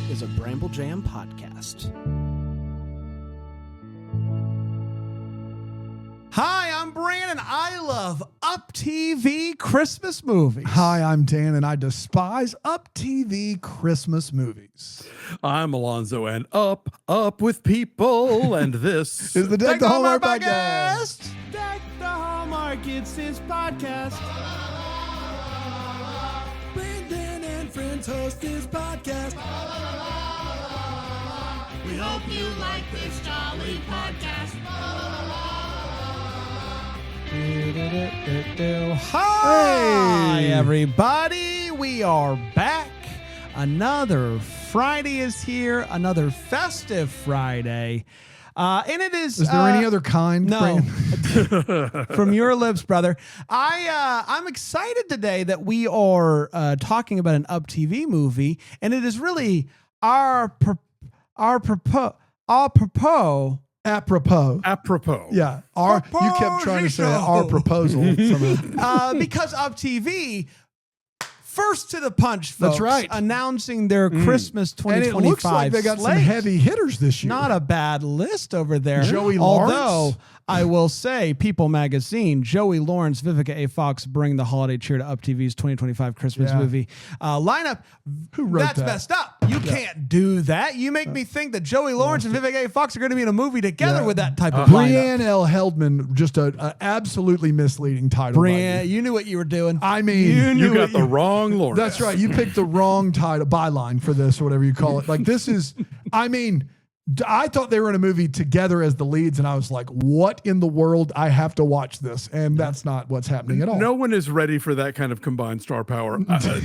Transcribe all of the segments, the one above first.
is a Bramble Jam podcast. Hi, I'm Brandon. I love UpTV Christmas movies. Hi, I'm Dan, and I despise UpTV Christmas movies. I'm Alonso, and up with people, and this is the Deck the Hallmark podcast. Deck the Hallmark, it's his podcast. Brandon and friends host his podcast. We hope you like this jolly podcast. Hi, everybody. We are back. Another Friday is here. Another festive Friday. And it is. Is there any other kind? No. From your lips, brother. I'm excited today that we are talking about an UpTV movie, and it is really apropos. Yeah. You kept trying to say our proposal. Because UpTV, first to the punch, folks. That's right. Announcing their Christmas 2025 And it looks like they got slate. some heavy hitters this year. Not a bad list over there. Joey Lawrence. Although, I will say, People Magazine, Joey Lawrence, Vivica A. Fox bring the holiday cheer to UpTV's 2025 Christmas movie lineup. Who wrote That's that? messed up. You can't do that. You make me think that Joey Lawrence and Vivica A. Fox are going to be in a movie together with that type of lineup. Brienne L. Heldman, just an absolutely misleading title. Brienne, you knew what you were doing. I mean, you got the wrong Lawrence. That's right. You picked the wrong title, byline for this, or whatever you call it. Like, this is, I mean, I thought they were in a movie together as the leads, and I was like, what in the world? I have to watch this. And that's not what's happening at all. No one is ready for that kind of combined star power.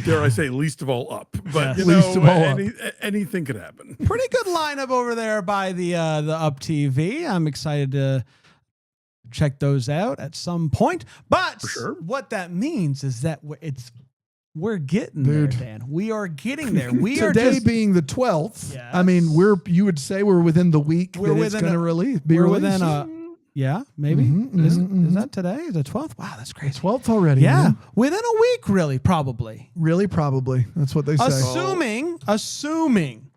Dare I say, least of all Up. But you Least of all Up. anything could happen. Pretty good lineup over there by the UpTV. I'm excited to check those out at some point. But For sure. what that means is that we're getting there, Dan. We are getting there. We are Today just being the 12th. Yes. I mean, you would say we're within the week We're that it's within going to we're release. within a maybe. Is that today? The 12th? Wow, that's crazy. 12th already. Yeah, man. within a week, really, probably. Really, probably. That's what they say. Assuming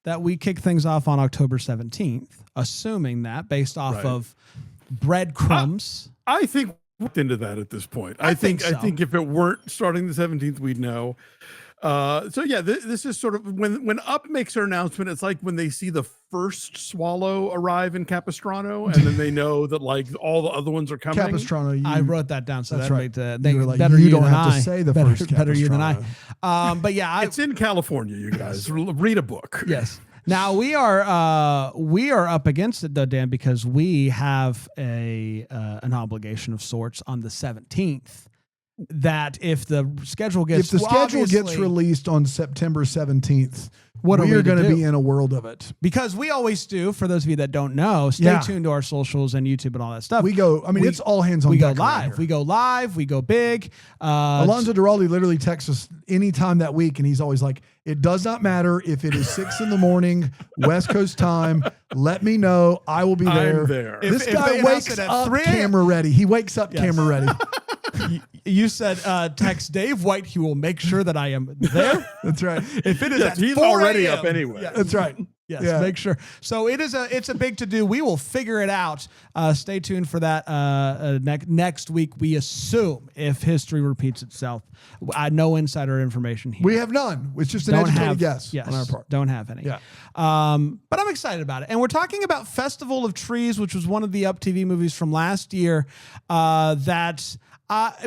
that we kick things off on October 17th, assuming that based off Right. of breadcrumbs. I think we looked into that at this point. I think so. I think if it weren't starting the 17th, we'd know. So yeah, this is sort of when Up makes their announcement. It's like when they see the first swallow arrive in Capistrano, and then they know that like all the other ones are coming. Capistrano. I wrote that down, so That's that right. made You were like, better you don't than have to I. say the better, first better you than Capistrano. But yeah, It's in California, you guys. Read a book. yes. Now we are up against it though, Dan, because we have an obligation of sorts on the 17th. That if the schedule gets released on September 17th, What are we are to going to do? be in a world of it. because we always do. For those of you that don't know, stay tuned to our socials and YouTube and all that stuff. We go. I mean, it's all hands on We go deck right live. here. We go live. We go big. Alonzo Duraldi literally texts us anytime that week, and he's always like, "It does not matter if it is 6 a.m, West Coast time. Let me know. I will be there." I'm there. This If guy they announce wakes it at up 3 camera ready. He wakes up camera ready. You said text Dave White. He will make sure that I am there. That's right. If it is at he's 4 already a.m. up anyway. Yeah. That's right. Yes, Yeah. make sure. So it's a big to do. We will figure it out. Stay tuned for that next week. We assume if history repeats itself. No insider information here. We have none. It's just an educated guess on our part. Don't have any. Yeah. But I'm excited about it. And we're talking about Festival of Trees, which was one of the UpTV movies from last year that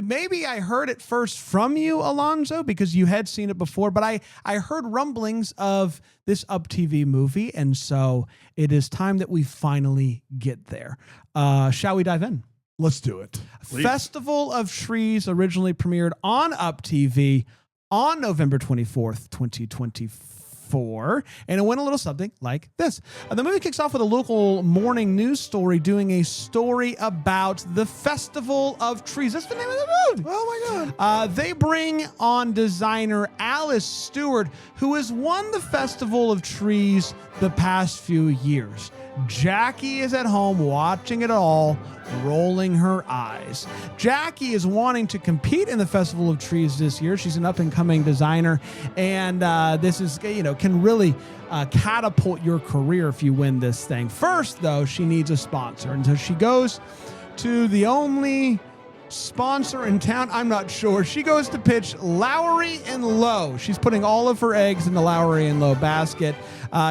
maybe I heard it first from you, Alonzo, because you had seen it before, but I heard rumblings of this UpTV movie, and so it is time that we finally get there. Shall we dive in? Let's do it. Please. Festival of Trees originally premiered on UpTV on November 24th, 2024, and it went a little something like this. The movie kicks off with a local morning news story doing a story about the Festival of Trees. That's the name of the movie. Oh my God. They bring on designer Alice Stewart, who has won the Festival of Trees the past few years. Jacquie is at home watching it all, rolling her eyes. Jacquie is wanting to compete in the Festival of Trees this year. She's an up-and-coming designer, and this is, can really catapult your career if you win this thing. First, though, she needs a sponsor, and so she goes to the only sponsor in town. I'm not sure. She goes to pitch Lowry and Lowe. She's putting all of her eggs in the Lowry and Lowe basket.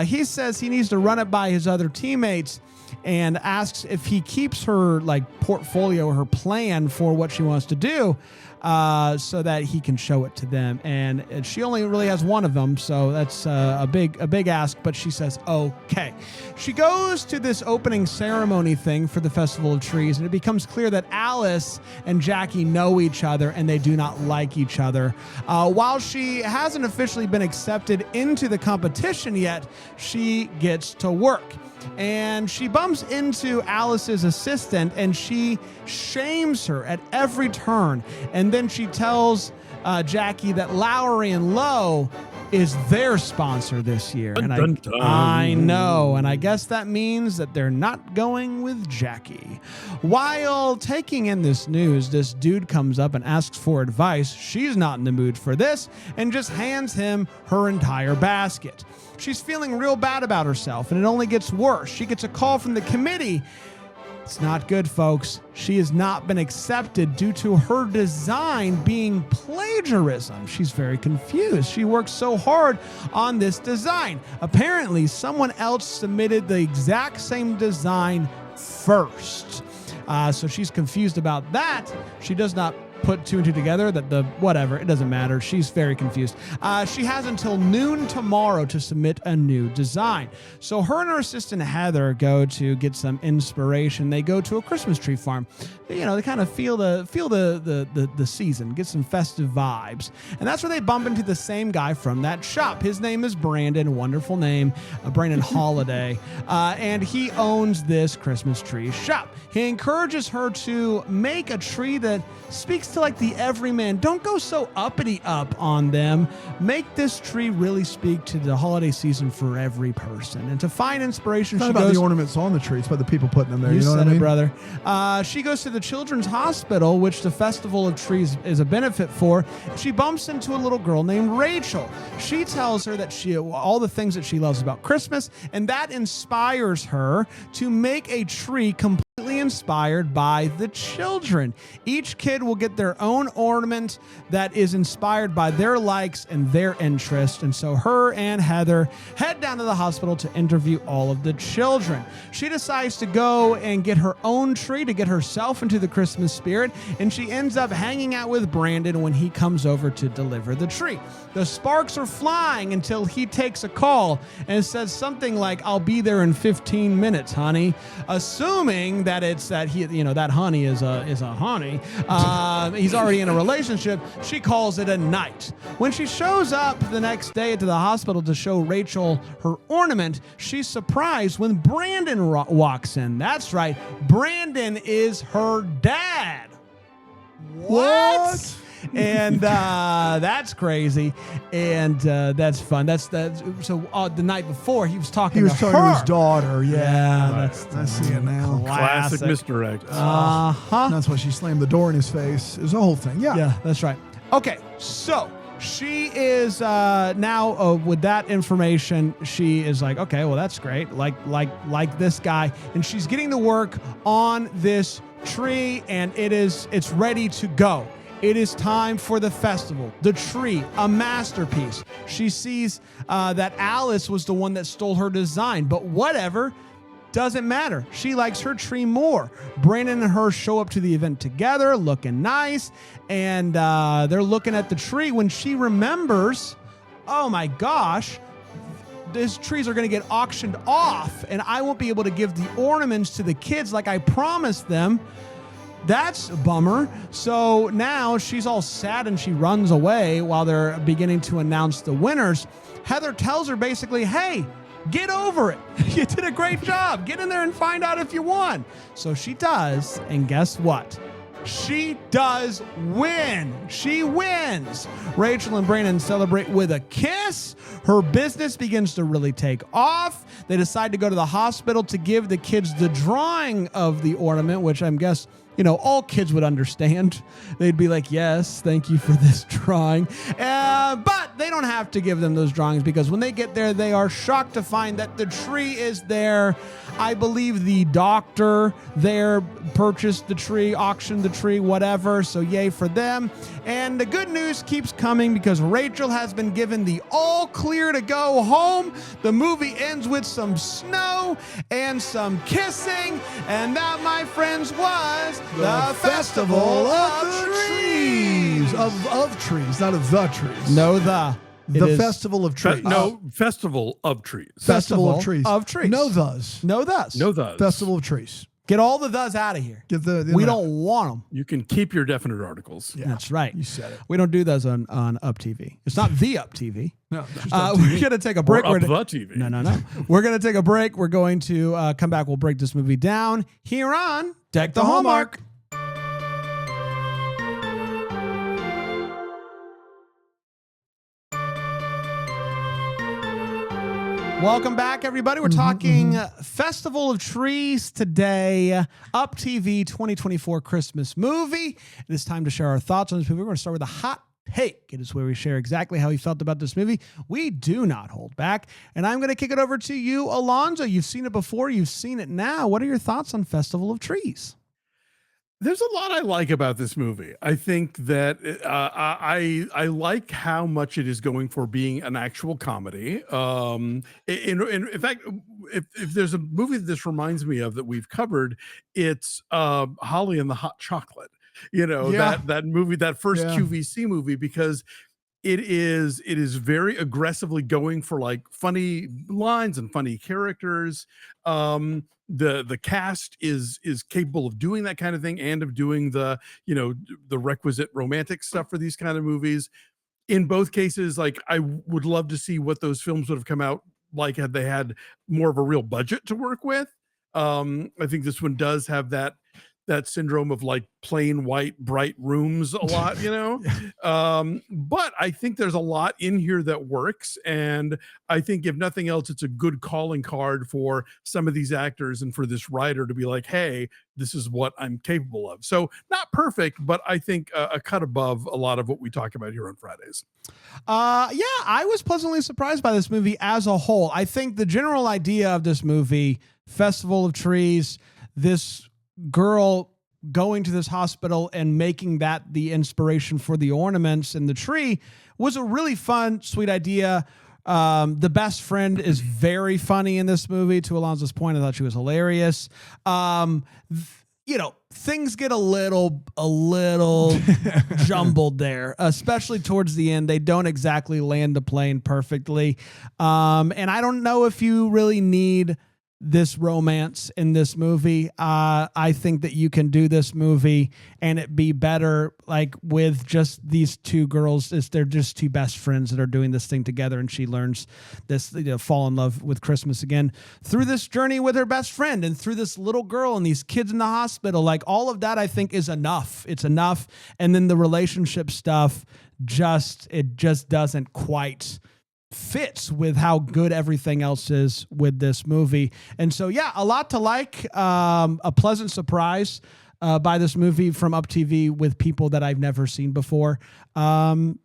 He says he needs to run it by his other teammates and asks if he keeps her portfolio, her plan for what she wants to do, so that he can show it to them. And she only really has one of them, so that's a big ask, but she says okay. She goes to this opening ceremony thing for the Festival of Trees, and it becomes clear that Alice and Jacquie know each other and they do not like each other. While she hasn't officially been accepted into the competition yet, she gets to work. And she bumps into Alice's assistant, and she shames her at every turn. And then she tells Jacquie that Lowry and Lowe is their sponsor this year. And I know, and I guess that means that they're not going with Jacquie. While taking in this news, this dude comes up and asks for advice. She's not in the mood for this and just hands him her entire basket. She's feeling real bad about herself, and it only gets worse. She gets a call from the committee. It's not good, folks. She has not been accepted due to her design being plagiarism. She's very confused. She worked so hard on this design. Apparently, someone else submitted the exact same design first. So she's confused about that. She does not put two and two together, it doesn't matter. She's very confused. She has until noon tomorrow to submit a new design. So her and her assistant Heather go to get some inspiration. They go to a Christmas tree farm. They kind of feel the season, get some festive vibes. And that's where they bump into the same guy from that shop. His name is Brandon, wonderful name, Brandon Holliday. And he owns this Christmas tree shop. He encourages her to make a tree that speaks to the everyman. Don't go so uppity up on them. Make this tree really speak to the holiday season for every person. And to find inspiration, it's not about the ornaments on the tree, it's about the people putting them there. You know what I mean, brother? She goes to the Children's Hospital, which the Festival of Trees is a benefit for. She bumps into a little girl named Rachel. She tells her that all the things that she loves about Christmas, and that inspires her to make a tree completely inspired by the children. Each kid will get their own ornament that is inspired by their likes and their interests. And so her and Heather head down to the hospital to interview all of the children. She decides to go and get her own tree to get herself into the Christmas spirit, and she ends up hanging out with Brandon when he comes over to deliver the tree. The sparks are flying until he takes a call and says something like, "I'll be there in 15 minutes, honey," assuming that it's that that honey is a honey. He's already in a relationship. She calls it a night. When she shows up the next day to the hospital to show Rachel her ornament, she's surprised when Brandon walks in. That's right, Brandon is her dad. What? And that's crazy, and that's fun. So the night before he was talking to his daughter. Yeah, I see it now. Classic misdirect. That's why she slammed the door in his face. It was the whole thing. Yeah, that's right. Okay, so she is now with that information. She is like, okay, well that's great. Like this guy, and she's getting to work on this tree, and it's ready to go. It is time for the festival. The tree, a masterpiece. She sees that Alice was the one that stole her design, but whatever, doesn't matter. She likes her tree more. Brandon and her show up to the event together, looking nice, and they're looking at the tree when she remembers, oh my gosh, these trees are going to get auctioned off, and I won't be able to give the ornaments to the kids like I promised them. That's a bummer. So now she's all sad and she runs away while they're beginning to announce the winners. Heather tells her basically, hey, get over it. You did a great job. Get in there and find out if you won. So she does. And guess what? she does win. She wins. Rachel and Brandon celebrate with a kiss. Her business begins to really take off. They decide to go to the hospital to give the kids the drawing of the ornament, which I'm guess, all kids would understand. They'd be like, yes, thank you for this drawing. But they don't have to give them those drawings because when they get there, they are shocked to find that the tree is there. I believe the doctor there purchased the tree, auctioned the tree, whatever. So yay for them. And the good news keeps coming because Rachel has been given the all clear to go home. The movie ends with some snow and some kissing. And that, my friends, was the Festival of Trees. Of trees, not of the trees. No, the. The Festival of Trees. Festival of Trees. Festival of Trees. Of trees. No thus. No thus. No those. Festival of Trees. Get all the thes out of here. We don't want them. You can keep your definite articles. Yeah. That's right. You said it. We don't do those on UpTV. It's not the UpTV. No. We're going to take a break. Or We're Up the TV. No. We're going to take a break. We're going to come back. We'll break this movie down here on Deck the Hallmark. Welcome back, everybody. We're talking Festival of Trees today, UpTV 2024 Christmas movie. It is time to share our thoughts on this movie. We're going to start with a hot take. It is where we share exactly how we felt about this movie. We do not hold back. And I'm going to kick it over to you, Alonso. You've seen it before. You've seen it now. What are your thoughts on Festival of Trees? There's a lot I like about this movie. I think that I like how much it is going for being an actual comedy. In fact, if there's a movie that this reminds me of that we've covered, it's Holly and the Hot Chocolate. That movie, that first QVC movie, because it is very aggressively going for like funny lines and funny characters. The cast is capable of doing that kind of thing and of doing the requisite romantic stuff for these kind of movies. In both cases, like, I would love to see what those films would have come out like had they had more of a real budget to work with. I think this one does have that syndrome of like plain white bright rooms a lot, but I think there's a lot in here that works, and I think if nothing else, it's a good calling card for some of these actors and for this writer to be like, hey, this is what I'm capable of. So not perfect, but I think a cut above a lot of what we talk about here on Fridays. I was pleasantly surprised by this movie as a whole. I think the general idea of this movie, Festival of Trees, this girl going to this hospital and making that the inspiration for the ornaments and the tree, was a really fun, sweet idea. The best friend is very funny in this movie. To Alonso's point, I thought she was hilarious. Things get a little jumbled there, especially towards the end. They don't exactly land the plane perfectly. And I don't know if you really need this romance in this movie. I think that you can do this movie and it be better, like with just these two girls. They're just two best friends that are doing this thing together, and she learns this, fall in love with Christmas again through this journey with her best friend and through this little girl and these kids in the hospital. Like, all of that, I think, is enough. It's enough. And then the relationship stuff just doesn't quite fits with how good everything else is with this movie. And so, a lot to like. A pleasant surprise by this movie from UpTV with people that I've never seen before. Enjoyed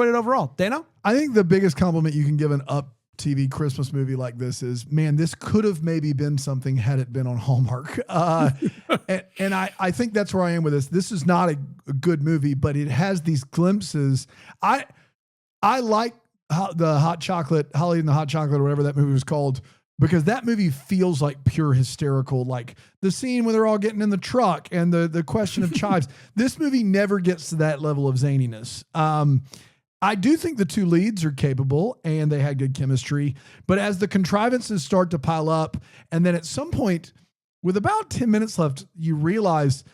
it overall. Dano? I think the biggest compliment you can give an UpTV Christmas movie like this is, man, this could have maybe been something had it been on Hallmark. And I think that's where I am with this. This is not a good movie, but it has these glimpses. I like the Hot Chocolate, Holly and the Hot Chocolate, or whatever that movie was called, because that movie feels like pure hysterical, like the scene where they're all getting in the truck and the question of chives. This movie never gets to that level of zaniness. I do think the two leads are capable and they had good chemistry, but as the contrivances start to pile up, and then at some point, with about 10 minutes left, you realize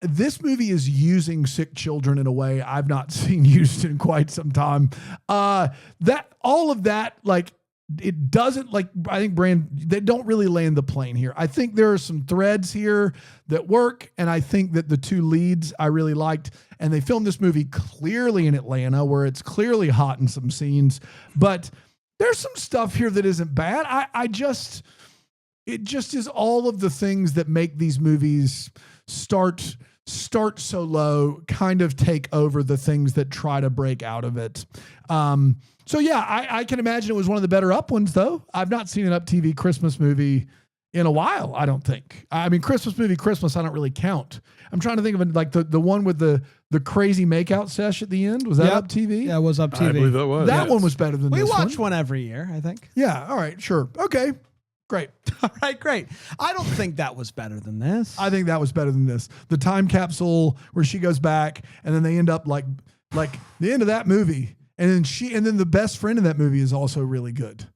this movie is using sick children in a way I've not seen used in quite some time. That all of that, like, it doesn't like, I think they don't really land the plane here. I think there are some threads here that work. And I think that the two leads I really liked, and they filmed this movie clearly in Atlanta where it's clearly hot in some scenes, but there's some stuff here that isn't bad. It just is all of the things that make these movies start so low, kind of take over the things that try to break out of it. So yeah, I can imagine it was one of the better Up ones, though. I've not seen an Up TV Christmas movie in a while, I don't think. I mean, Christmas I don't really count. I'm trying to think of it, like the one with the crazy makeout sesh at the end. Was that Up TV? Yeah, it was Up TV. I believe that was. That one was better than we this one. We watch one every year, I think. Yeah, all right, sure. Okay, great. All right, great. I don't think that was better than this. I think that was better than this. The time capsule where she goes back and then they end up like the end of that movie. And then the best friend in that movie is also really good.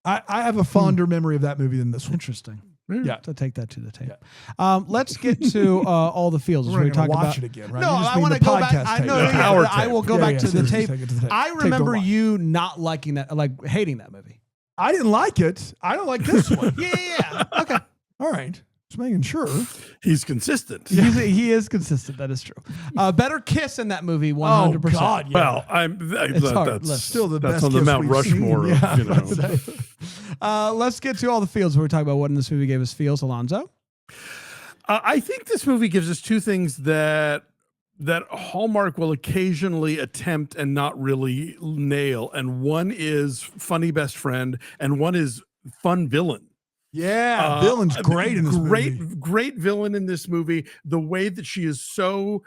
I have a fonder memory of that movie than this one. Interesting. Yeah. So take that to the tape. Yeah. Let's get to all the fields. We're going to watch it again, right? No, I want to go back. I will go back to the tape. I remember you not liking that, like hating that movie. I didn't like it. I don't like this one. Yeah. Okay. All right. Just making sure. He's consistent. He is consistent. That is true. Better kiss in that movie, 100%. Oh, God, yeah. Well, that's still the that's best on the kiss Mount we've Rushmore seen. of, you know. Let's get to all the feels. We're talking about what in this movie gave us feels. Alonso? I think this movie gives us two things that Hallmark will occasionally attempt and not really nail. And one is funny best friend, and one is fun villain. Yeah, villain's great in this movie. Great villain in this movie. The way that she is so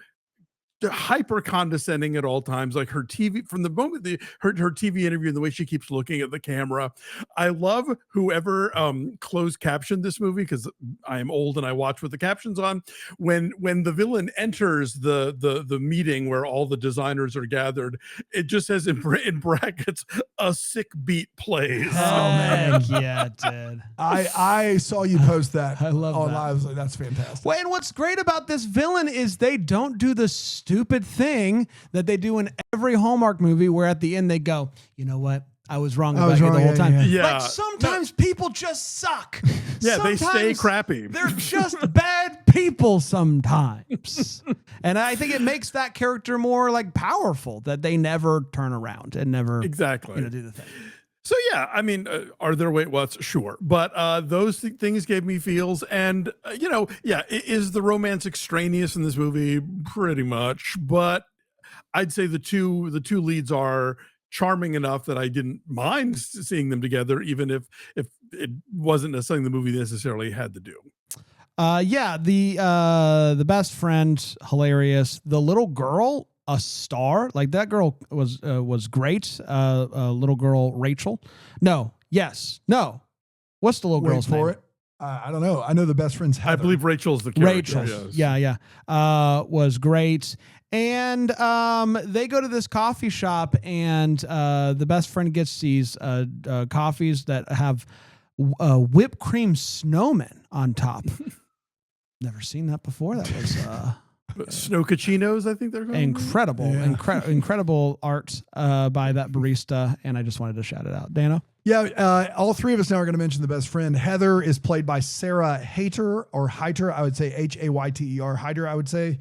hyper condescending at all times, like her TV, from the moment her TV interview and the way she keeps looking at the camera. I love whoever closed captioned this movie, because I am old and I watch with the captions on. When the villain enters the meeting where all the designers are gathered, it just says in brackets, "A sick beat plays." Oh man, yeah, it did. I saw you post that. I love that. I was like, that's fantastic. Well, and what's great about this villain is they don't do the stupid thing that they do in every Hallmark movie, where at the end they go, you know what? I was wrong about you the whole time. Yeah. Like sometimes people just suck. Yeah, they stay Sometimes crappy. They're just bad people sometimes. And I think it makes that character more like powerful, that they never turn around and never exactly do the thing. So yeah, I mean, are there wait what's? Sure, but those things gave me feels, and is the romance extraneous in this movie? Pretty much, but I'd say the two leads are charming enough that I didn't mind seeing them together, even if it wasn't something the movie necessarily had to do. The best friend, hilarious. The little girl, a star. Like that girl was great. Little girl Rachel. No. What's the little girl's name? I don't know. I know the best friend's Heather. I believe Rachel's the character. Rachel. Yes. Yeah. Was great. And they go to this coffee shop, and the best friend gets these coffees that have whipped cream snowmen on top. Never seen that before. That was Snow Cachinos, I think they're called. Incredible, incredible art by that barista, and I just wanted to shout it out. Dano? Yeah, all three of us now are going to mention the best friend. Heather is played by Sarah Hayter, or Hayter, I would say Hayter, Hayter, I would say.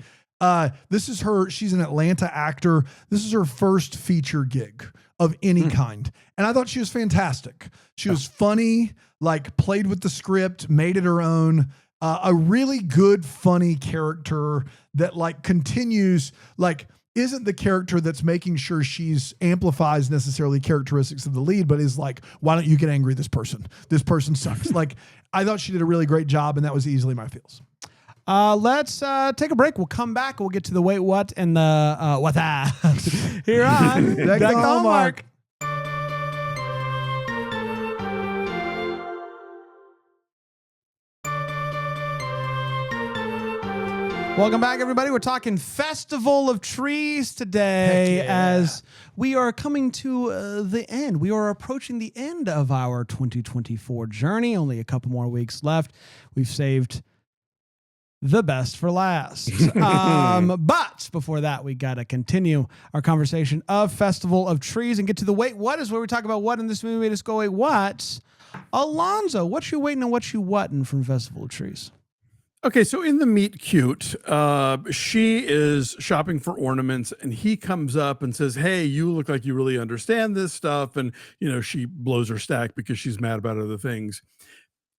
This is her, she's an Atlanta actor. This is her first feature gig of any kind. And I thought she was fantastic. She was funny, like played with the script, made it her own. A really good, funny character that like continues, like isn't the character that's making sure she's amplifies necessarily characteristics of the lead, but is like, why don't you get angry at this person? This person sucks. Like, I thought she did a really great job, and that was easily my feels. Let's take a break. We'll come back. We'll get to the wait, what, and the what that here on Deck the Hallmark. Welcome back, everybody. We're talking Festival of Trees today as we are coming to the end. We are approaching the end of our 2024 journey. Only a couple more weeks left. We've saved the best for last. But before that, we got to continue our conversation of Festival of Trees and get to the wait what is where we talk about what in this movie made us go wait what. Alonso, what you waiting and what you whatting from Festival of Trees? Okay, so in the meet cute, she is shopping for ornaments and he comes up and says, hey, you look like you really understand this stuff. And, she blows her stack because she's mad about other things.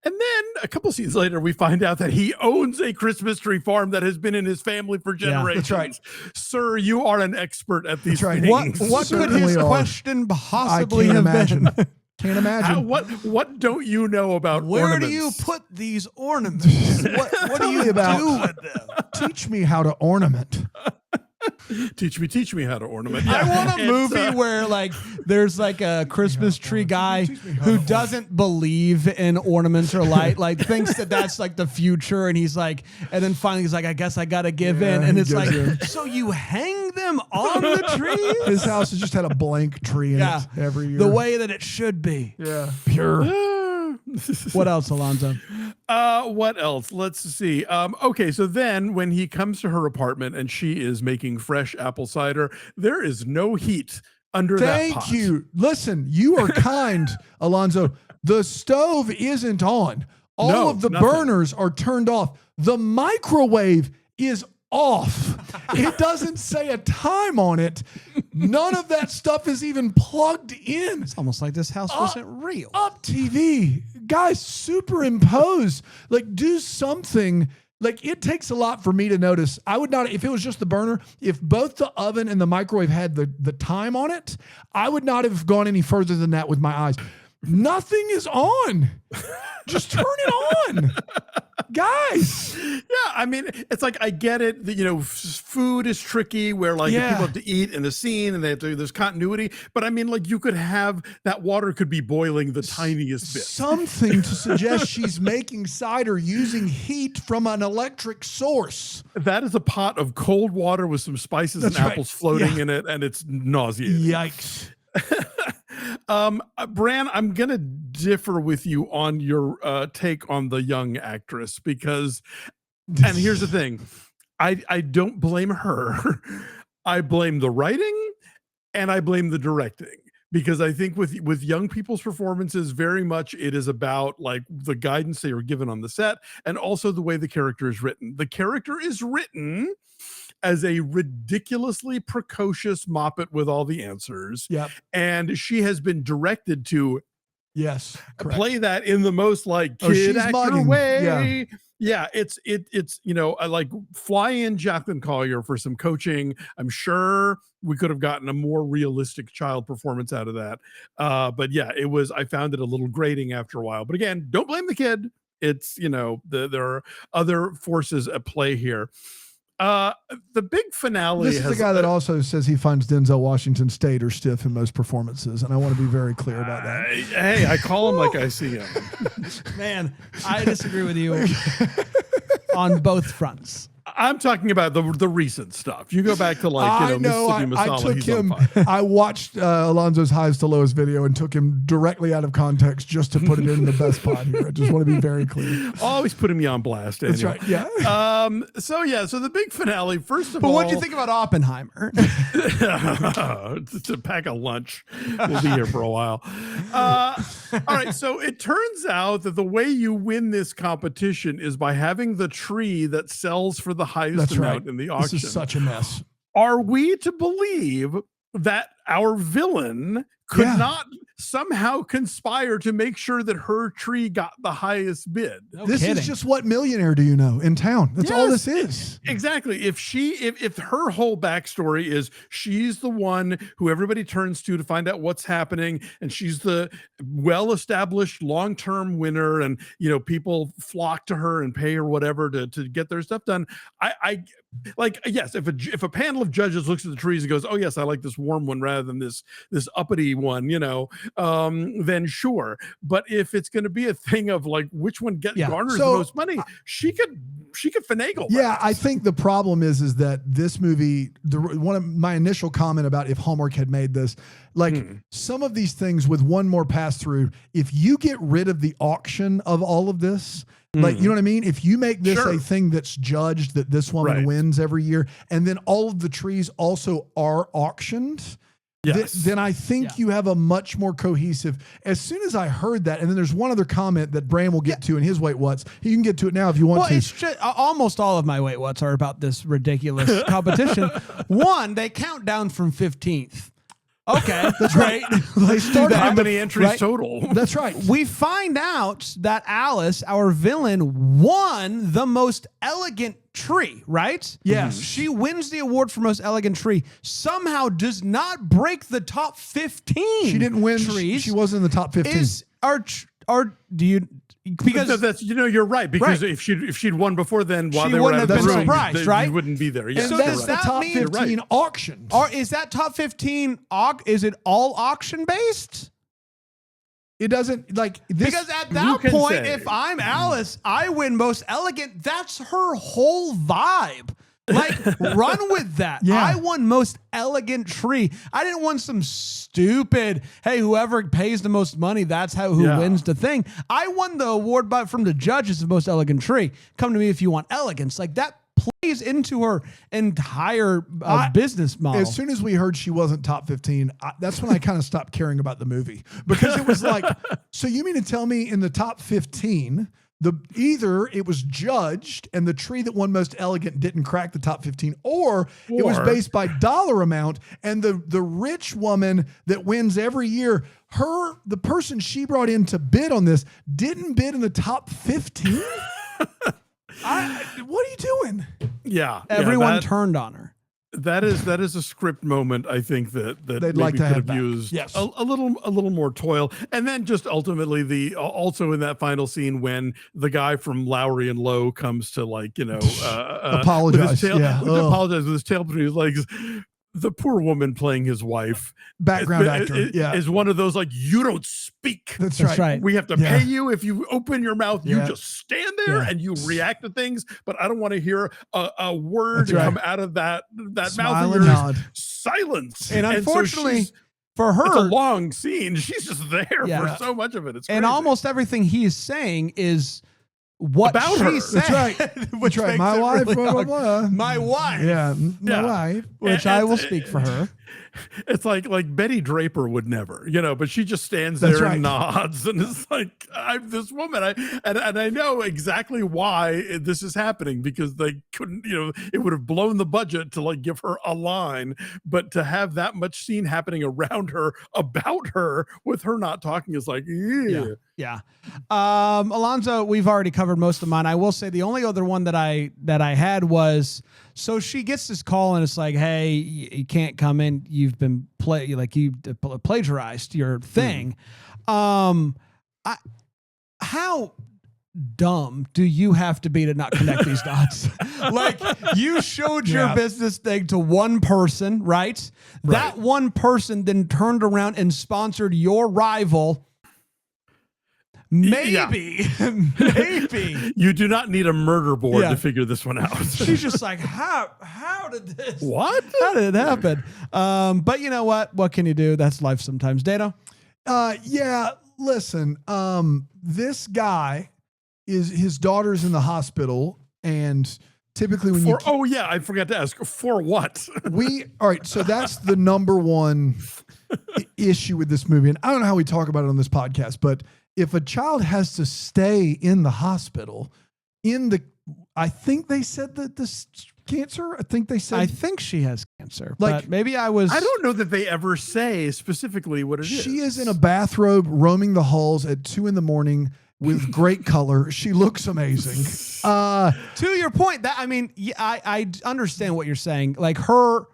And then a couple scenes later, we find out that he owns a Christmas tree farm that has been in his family for generations. Yeah, that's right. Sir, you are an expert at these That's right. things. What could his question possibly I can't have imagine. been? Can't imagine. What don't you know about Where ornaments? do you put these ornaments? what do you do with them? Teach me how to ornament. Teach me how to ornament. I want a It's, movie where there's a Christmas tree guy who doesn't believe in ornaments or light, thinks that that's the future, and he's and then finally he's I guess I gotta give in, and he it's gives in. so you hang them on the tree? His house has just had a blank tree in it every year. The way that it should be. Yeah. Pure. What else, Alonso? What else? Let's see. Okay, so then when he comes to her apartment and she is making fresh apple cider, there is no heat under that pot. Thank you. Listen, you are kind, Alonso. The stove isn't on. All of the burners are turned off. The microwave is off. It doesn't say a time on it. None of that stuff is even plugged in. It's almost like this house wasn't real. UpTV, guys, superimpose. Do something. It takes a lot for me to notice. I would not, if it was just the burner, if both the oven and the microwave had the time on it, I would not have gone any further than that with my eyes. Nothing is on. Just turn it on. Guys. Yeah, I mean, it's I get it that, food is tricky where if people have to eat in a scene and they have to, there's continuity. But I mean, you could have that water could be boiling the tiniest bit. Something to suggest she's making cider using heat from an electric source. That is a pot of cold water with some spices and apples floating in it, and it's nauseating. Yikes. Bran, I'm gonna differ with you on your take on the young actress because, and here's the thing, I don't blame her. I blame the writing and I blame the directing, because I think with young people's performances, very much it is about the guidance they were given on the set and also the way the character is written. The character is written as a ridiculously precocious moppet with all the answers. Yep. And she has been directed to play that in the most kid actor mugging. way. Yeah, it's fly in Jacqueline Collier for some coaching. I'm sure we could have gotten a more realistic child performance out of that. But yeah, I found it a little grating after a while. But again, don't blame the kid. It's, there are other forces at play here. The big finale. This is the guy that also says he finds Denzel Washington staid or stiff in most performances, and I want to be very clear about that. Hey, I call him like I see him. Man, I disagree with you on both fronts. I'm talking about the recent stuff. You go back to Mississippi Masala. I watched Alonso's highs to lows video and took him directly out of context just to put it in the best pot here. I just want to be very clear. Always putting me on blast. Daniel. That's right. Yeah. So the big finale. First of all, but what do you think about Oppenheimer? It's a pack of lunch. We'll be here for a while. All right. So it turns out that the way you win this competition is by having the tree that sells for the highest amount in the auction. This is such a mess. Are we to believe that our villain could not somehow conspire to make sure that her tree got the highest bid? This is just what millionaire do you know in town? That's all this is. Exactly. If her whole backstory is she's the one who everybody turns to find out what's happening, and she's the well-established long-term winner, and people flock to her and pay her whatever to get their stuff done. Yes, if a panel of judges looks at the trees and goes, oh yes, I like this warm one rather than this uppity one, then sure. But if it's going to be a thing of like which one garners the most money, she could finagle. Yeah, that. I think the problem is that this movie, one of my initial comment about if Hallmark had made this, like some of these things with one more pass through, if you get rid of the auction of all of this, like, you know what I mean? If you make this a thing that's judged that this woman wins every year, and then all of the trees also are auctioned, then I think you have a much more cohesive. As soon as I heard that, and then there's one other comment that Bran will get to in his Wait What's. You can get to it now if you want to. It's just, almost all of my Wait What's are about this ridiculous competition. One, they count down from 15th. Okay, that's right. They start how many entries total? That's right. We find out that Alice, our villain, won the most elegant tree, right? Yes. She wins the award for most elegant tree. Somehow does not break the top 15. She didn't win. Trees. She wasn't in the top 15. Do you? Because that's you're right, because if she'd won before then, while she they were wouldn't out have of the been room, surprised, right? You wouldn't be there. And So that's does the that top mean- 15 auctioned. or is that top 15? Is it all auction based? It doesn't like this. Because at that can point, say. if I'm Alice, I win most elegant. That's her whole vibe. Like, run with that. Yeah. I won most elegant tree. I didn't want some stupid, hey, whoever pays the most money, that's who wins the thing. I won the award from the judges of most elegant tree. Come to me if you want elegance. Like, that plays into her entire business model. As soon as we heard she wasn't top 15, that's when I kind of stopped caring about the movie, because it was like, so you mean to tell me in the top 15, either it was judged and the tree that won most elegant didn't crack the top 15, or it was based by dollar amount, and the rich woman that wins every year, the person she brought in to bid on this didn't bid in the top 15? What are you doing? Yeah, Everyone turned on her. That is a script moment. I think that They'd maybe like to could have have back. used Yes. a little more toil, and then just ultimately also in that final scene when the guy from Lowry and Lowe comes to Apologize. with his tail, Yeah. apologize with his tail between his legs. The poor woman playing his wife, Background actor, is one of those like, you don't speak. That's That's right. We have to pay you if you open your mouth. You Yeah. just stand there and you react to things. But I don't want to hear a word That's right. come out of that Smile mouth and of yours. nod. Silence. And so unfortunately, she's- for it's a her, long scene. She's just there Yeah. for so much of it. It's and crazy. almost everything he is saying is what About she her. said. That's right. Which That's right. makes My it wife, really blah, blah, hard. blah. My wife. Yeah, my Yeah. wife. Which I will speak for her. It's like Betty Draper would never, but she just stands That's there right. and nods, and it's like, I'm this woman. I know exactly why this is happening, because they couldn't, it would have blown the budget to like give her a line, but to have that much scene happening around her, about her, with her not talking is like, Yeah. Alonso, we've already covered most of mine. I will say the only other one that I had was, so she gets this call and it's like, hey, you can't come in. You've been plagiarized your thing. How dumb do you have to be to not connect these dots? Like, you showed your business thing to one person, right? That one person then turned around and sponsored your rival. Maybe. You do not need a murder board Yeah. to figure this one out. She's just like, how did this? What? How did it happen? But you know what? What can you do? That's life sometimes. Dano? Listen, this guy his daughter's in the hospital, and typically when I forgot to ask, for what? all right, so that's the number one issue with this movie. And I don't know how we talk about it on this podcast, but if a child has to stay in the hospital I think they said that this cancer, I think she has cancer. Like, But maybe I don't know that they ever say specifically what it is. She is in a bathrobe roaming the halls at 2 a.m. with great color. She looks amazing. To your point, I understand what you're saying. Like, her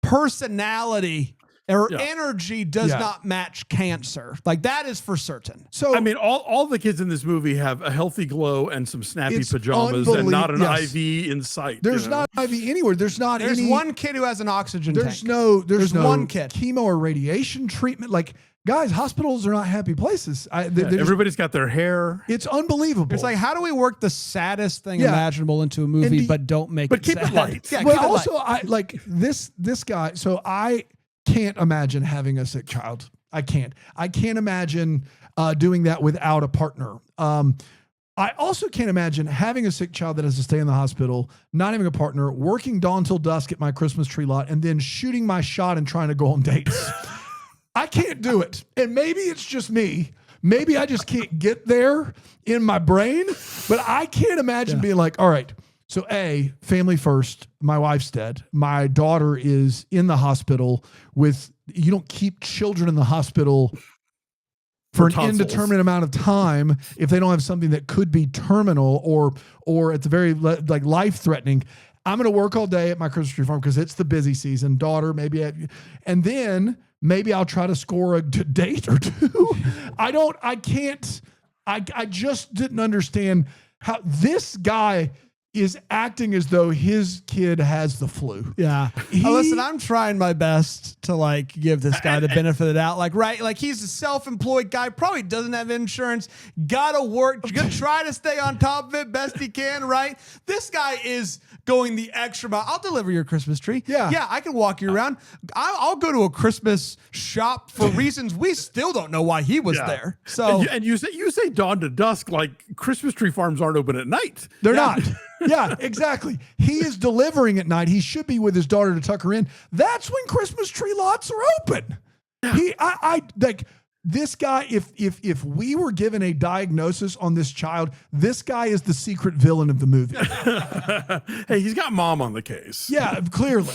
personality or Yeah. energy does not match cancer. Like that is for certain. So I mean, all the kids in this movie have a healthy glow and some snappy It's pajamas and not an yes. IV in sight. there's you know? not IV anywhere. There's not There's any. one kid who has an oxygen There's tank. no. There's no one kid. chemo or radiation treatment. Like guys, hospitals are not happy places. Everybody's got their hair. It's unbelievable. It's like, how do we work the saddest thing Yeah. imaginable into a movie, And but don't make but it keep it sad? light. Yeah, but keep it also, light. I like this guy. So I can't imagine having a sick child. I can't imagine doing that without a partner. I also can't imagine having a sick child that has to stay in the hospital, not having a partner, working dawn till dusk at my Christmas tree lot, and then shooting my shot and trying to go on dates. I can't do it. And maybe it's just me. Maybe I just can't get there in my brain, but I can't imagine being like, all right, so A, family first, my wife's dead. My daughter is in the hospital you don't keep children in the hospital for an tonsils. indeterminate amount of time if they don't have something that could be terminal or at the very like life-threatening. I'm going to work all day at my Christmas tree farm because it's the busy season. Daughter, and then maybe I'll try to score a date or two. I just didn't understand how this guy is acting as though his kid has the flu. Yeah. Listen, I'm trying my best to like give this guy the benefit of the doubt. Like, right. Like he's a self-employed guy, probably doesn't have insurance, gotta work, gonna try to stay on top of it best he can. Right. This guy is going the extra mile. I'll deliver your Christmas tree. Yeah. Yeah. I can walk you around. I'll go to a Christmas shop for reasons we still don't know why he was there. So, and you say dawn to dusk, like Christmas tree farms aren't open at night. They're not. Yeah, exactly. He is delivering at night. He should be with his daughter to tuck her in. That's when Christmas tree lots are open. I like this guy. If we were given a diagnosis on this child, this guy is the secret villain of the movie. Hey, he's got mom on the case. Yeah, clearly.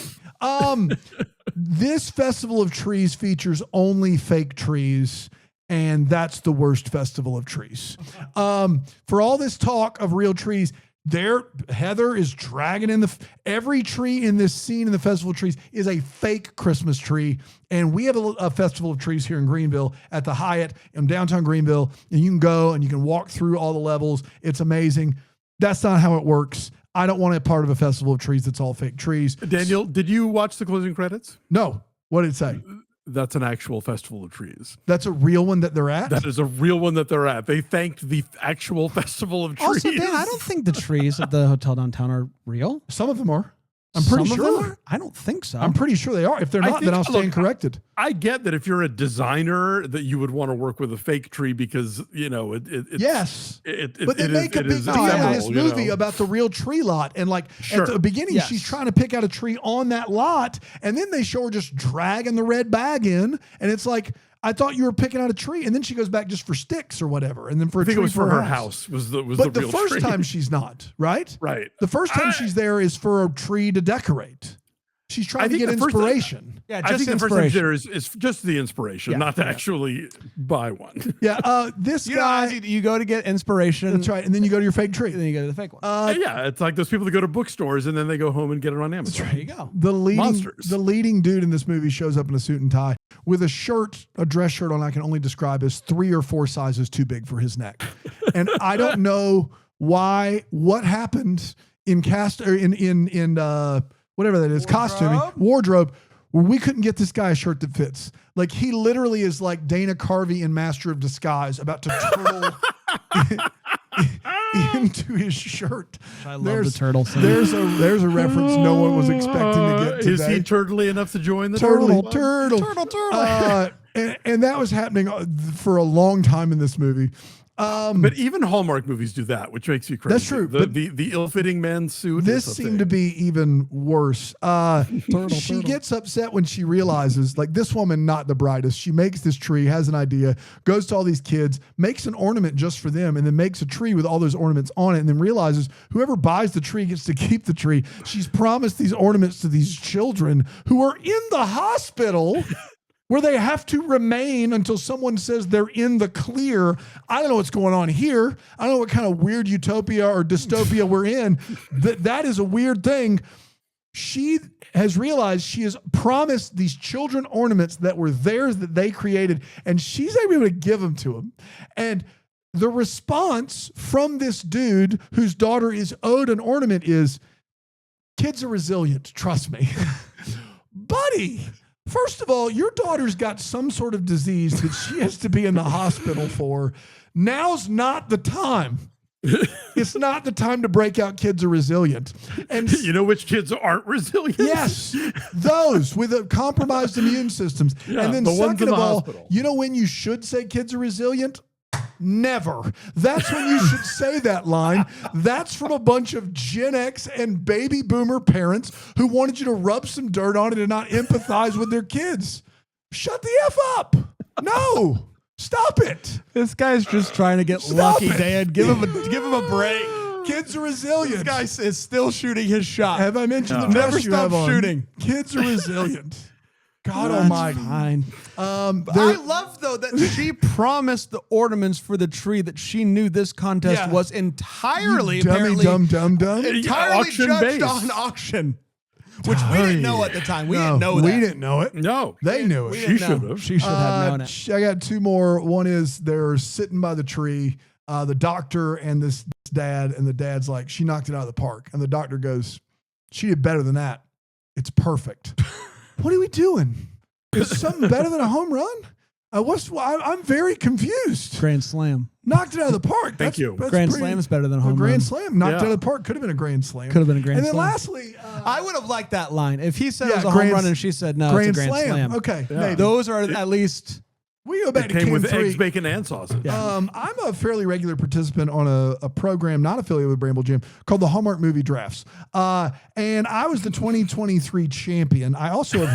This Festival of Trees features only fake trees. And that's the worst festival of trees. For all this talk of real trees, Heather is dragging in every tree in this scene in the Festival of Trees is a fake Christmas tree. And we have a Festival of Trees here in Greenville at the Hyatt in downtown Greenville. And you can go and you can walk through all the levels. It's amazing. That's not how it works. I don't want a part of a Festival of Trees that's all fake trees. Daniel, did you watch the closing credits? No. What did it say? That's an actual Festival of Trees. That's a real one that they're at? That is a real one that they're at. They thanked the actual Festival of Trees. also, Dan, I don't think the trees at the hotel downtown are real. Some of them are. I'm pretty Some of them sure. are? I don't think so. I'm pretty sure they are. If they're not, then I'll stand corrected. I get that if you're a designer that you would want to work with a fake tree because, you know, it's, Yes. but they make a big deal in this movie about the real tree lot. And like at the beginning, Yes. she's trying to pick out a tree on that lot. And then they show her just dragging the red bag in. And it's like, I thought you were picking out a tree. And then she goes back just for sticks or whatever. And then for a I think tree it was for her house was the But the real first tree. time she's not, right? Right. The first time she's there is for a tree to decorate. She's trying to think get the first time- inspiration. Yeah, I just think the first time inspiration. there is just the inspiration, not to actually buy one. Yeah. This You know, guy. you go to get inspiration. That's right. And then you go to your fake tree. And then you go to the fake one. Yeah, it's like those people that go to bookstores and then they go home and get it on Amazon. there you go. The Monsters. leading dude in this movie shows up in a suit and tie with a shirt, a dress shirt on I can only describe as 3 or 4 sizes too big for his neck. And I don't know what happened in whatever that is, costuming, wardrobe, where we couldn't get this guy a shirt that fits. Like he literally is like Dana Carvey in Master of Disguise about to turtle into his shirt. I love the turtle scene. There's a reference no one was expecting to get today. Is he turtly enough to join the Turtle. And that was happening for a long time in this movie. But even Hallmark movies do that, which makes you crazy. That's true, The, but the ill-fitting men's suit. This seemed to be even worse. She gets upset when she realizes, like, this woman, not the brightest. She makes this tree, has an idea, goes to all these kids, makes an ornament just for them, and then makes a tree with all those ornaments on it, and then realizes whoever buys the tree gets to keep the tree. She's promised these ornaments to these children who are in the hospital. Where they have to remain until someone says they're in the clear. I don't know what's going on here. I don't know what kind of weird utopia or dystopia we're in. That is a weird thing. she has realized she has promised these children ornaments that were theirs that they created, and she's able to give them to them. And the response from this dude whose daughter is owed an ornament is, kids are resilient, trust me. Buddy, first of all, your daughter's got some sort of disease that she has to be in the hospital for. Now's not the time. It's not the time to break out kids are resilient. And You know which kids aren't resilient? yes, those with a compromised immune systems. Yeah, and then the ones second in of the all, hospital. you know when you should say kids are resilient? Never. That's when you should say that line. That's from a bunch of Gen X and baby boomer parents who wanted you to rub some dirt on it and not empathize with their kids. Shut the F up. No. Stop it. This guy's just trying to get Stop lucky, it. Dan. Give him a break. Kids are resilient. This guy is still shooting his shot. Have I mentioned the Never dress you stop have on? shooting. Kids are resilient. God That's almighty. fine. There- I love though that she promised the ornaments for the tree that she knew this contest Yeah. was entirely dummy, apparently dumb. entirely auction judged based. on auction, which we didn't know at the time. We didn't know that. We didn't know it. No. They knew it. She No, should have. She should have known it. I got two more. One is they're sitting by the tree, the doctor and this dad, and the dad's like, she knocked it out of the park. And the doctor goes, she did better than that. It's perfect. What are we doing? Is something better than a home run? I'm very confused. Grand slam. Knocked it out of the park. Thank you. That's Grand pretty- slam is better than a a home grand run. slam. Knocked Yeah. it out of the park. Could have been a grand slam. Could have been a grand And then slam. lastly, I would have liked that line if he said it Yeah, was a grand- home run and she said no. grand it's a grand slam. Okay. Yeah. Maybe. Those are at least. We go back It to came Cam with 3. eggs, bacon, and sausage. Yeah. I'm a fairly regular participant on a program not affiliated with Bramble Gym called the Hallmark Movie Drafts. And I was the 2023 champion. I also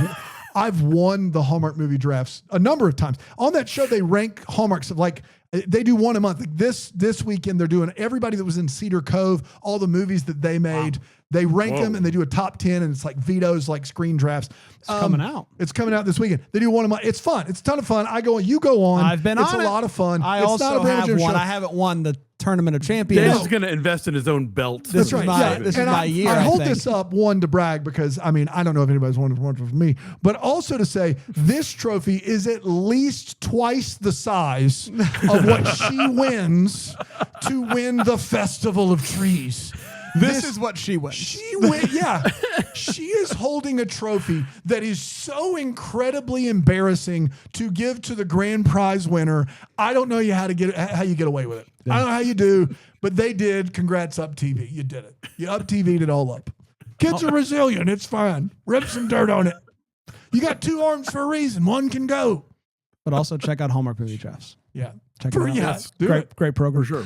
I've won the Hallmark Movie Drafts a number of times. On that show, they rank Hallmarks, like they do one a month. Like this weekend, they're doing everybody that was in Cedar Cove, all the movies that they made. They rank them and they do a top 10, and it's like vetoes, like screen drafts. It's coming out. It's coming out this weekend. They do one of my. It's fun. It's a ton of fun. I go. You go on. I've been It's on a it. lot of fun. I It's also not a Bramble have Gym one. show. I haven't won the Tournament of Champions. Dan's going to invest in his own belt. This That's right. is my- Yeah. this is And my year, I I hold think. this up, one, to brag, because I mean, I don't know if anybody's won from me, but also to say this trophy is at least twice the size of what she wins to win the Festival of Trees. This is what she wins. She went, yeah. She is holding a trophy that is so incredibly embarrassing to give to the grand prize winner. I don't know how you get away with it. I don't know how you do, but they did. Congrats, UpTV. You did it. You UpTV'd it all up. Kids are resilient. It's fine. Rip some dirt on it. You got two arms for a reason. One can go. But also check out Hallmark Movie Drafts. Yeah. Check it out. Yes. Do Great, it. great program. For sure.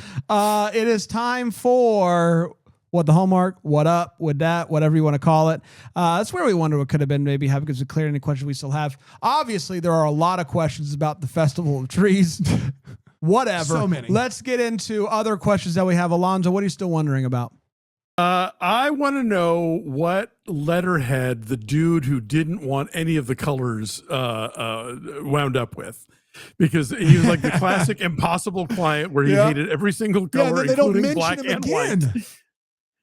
It is time for What the Hallmark, What Up, With That, whatever you want to call it. That's where we wonder what could have been. Maybe have because we clear any questions we still have. Obviously, there are a lot of questions about the Festival of Trees. Whatever. So many. Let's get into other questions that we have. Alonso, what are you still wondering about? I want to know what letterhead the dude who didn't want any of the colors wound up with. Because he was like the classic impossible client where he Yeah. hated every single Yeah, color, they don't including mention black him and again. white.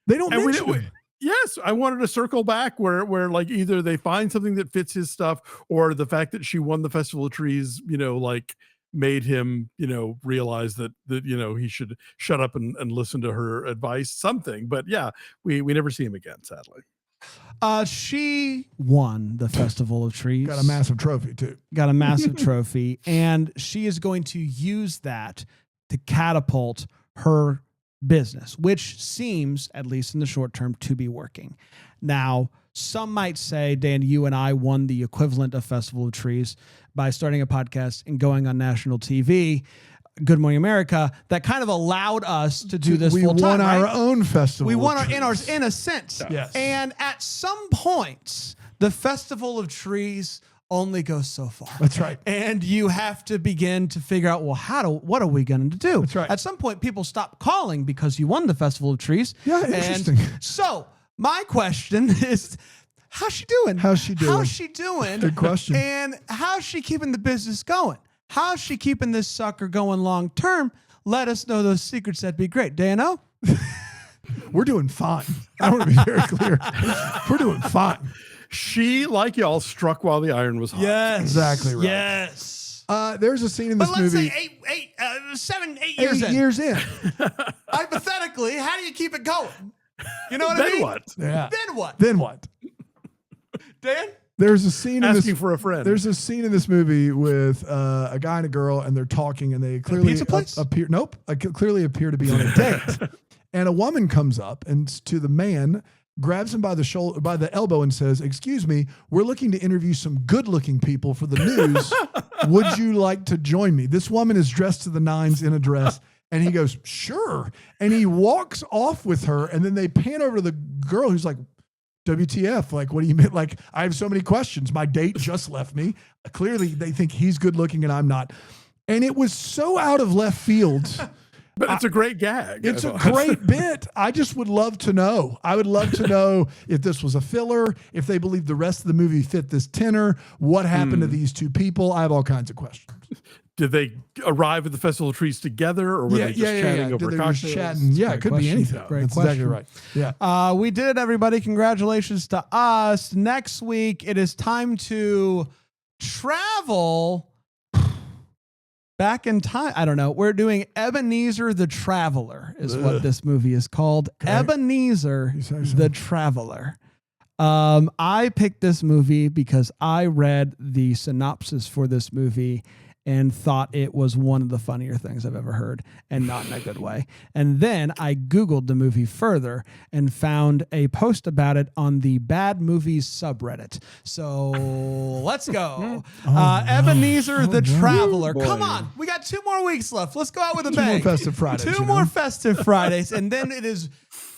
They don't And we mention didn't- him. Yes, I wanted to circle back where like either they find something that fits his stuff, or the fact that she won the Festival of Trees, like made him, realize that he should shut up and listen to her advice, something. But yeah, we never see him again, sadly. She won the Festival of Trees. Got a massive trophy, too. Got a massive trophy, and she is going to use that to catapult her business, which seems, at least in the short term, to be working. Now, some might say, Dan, you and I won the equivalent of Festival of Trees by starting a podcast and going on national TV, Good Morning America, that kind of allowed us to do this We full time. won our right? own festival. We of won trees. in a sense. Yes. And at some points, the Festival of Trees only goes so far. That's right. And you have to begin to figure out, well, what are we going to do? That's right. At some point, people stop calling because you won the Festival of Trees. Yeah, And interesting. so my question is, how's she doing? How's she doing? How's she doing? Good question. And how's she keeping the business going? How's she keeping this sucker going long term? Let us know those secrets. That'd be great. Dano? We're doing fine. I want to be very clear. We're doing fine. She, like y'all, struck while the iron was hot. Yes. Exactly right. Yes. There's a scene in this But let's movie. say 8 8 years in. in. Hypothetically, how do you keep it going? You know what I Then mean? what? Yeah. Then what? Then what? Dan? There's a scene in this. Asking for a friend. There's a scene in this movie with a guy and a girl, and they're talking, and they clearly pizza place? appear. Nope, clearly appear to be on a date. And a woman comes up and to the man, grabs him by the shoulder, by the elbow, and says, "Excuse me, we're looking to interview some good-looking people for the news. Would you like to join me?" This woman is dressed to the nines in a dress. And he goes, "Sure." And he walks off with her. And then they pan over to the girl who's like, WTF? Like, what do you mean? Like, I have so many questions. My date just left me. Clearly, they think he's good looking and I'm not. And it was so out of left field. But it's a great gag. It's a great bit. I just would love to know. I would love to know if this was a filler, if they believe the rest of the movie fit this tenor, what happened to these two people. I have all kinds of questions. Did they arrive at the Festival of Trees together, or were they just chatting over Did they just cocktails? chatting? Yeah, it could be anything. Great That's question. exactly right. Yeah. We did it, everybody. Congratulations to us. Next week, it is time to travel back in time. I don't know. We're doing Ebenezer the Traveler is what this movie is called. Okay. Ebenezer You say so. the Traveler. I picked this movie because I read the synopsis for this movie and thought it was one of the funnier things I've ever heard, and not in a good way. And then I Googled the movie further and found a post about it on the Bad Movies subreddit. So let's go. Ebenezer the Traveler. Boy. Come on. We got 2 more weeks left. Let's go out with a Two bang. more Festive Fridays, 2 you more know? Festive Fridays. And then it is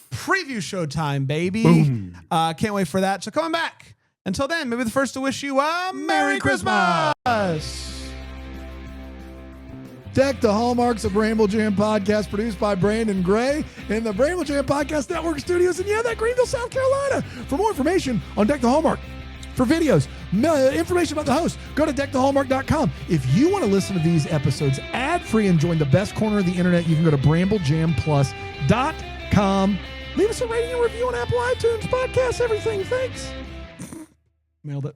preview show time, baby. Boom. Can't wait for that. So coming back. Until then, maybe the first to wish you a Merry Christmas. Deck the Hallmarks, a Bramble Jam podcast produced by Brandon Gray in the Bramble Jam Podcast Network studios in Greenville, South Carolina. For more information on Deck the Hallmark, for videos, information about the host, go to deckthehallmark.com. If you want to listen to these episodes ad-free and join the best corner of the internet, you can go to bramblejamplus.com. Leave us a rating and review on Apple iTunes, podcasts, everything. Thanks. Nailed it.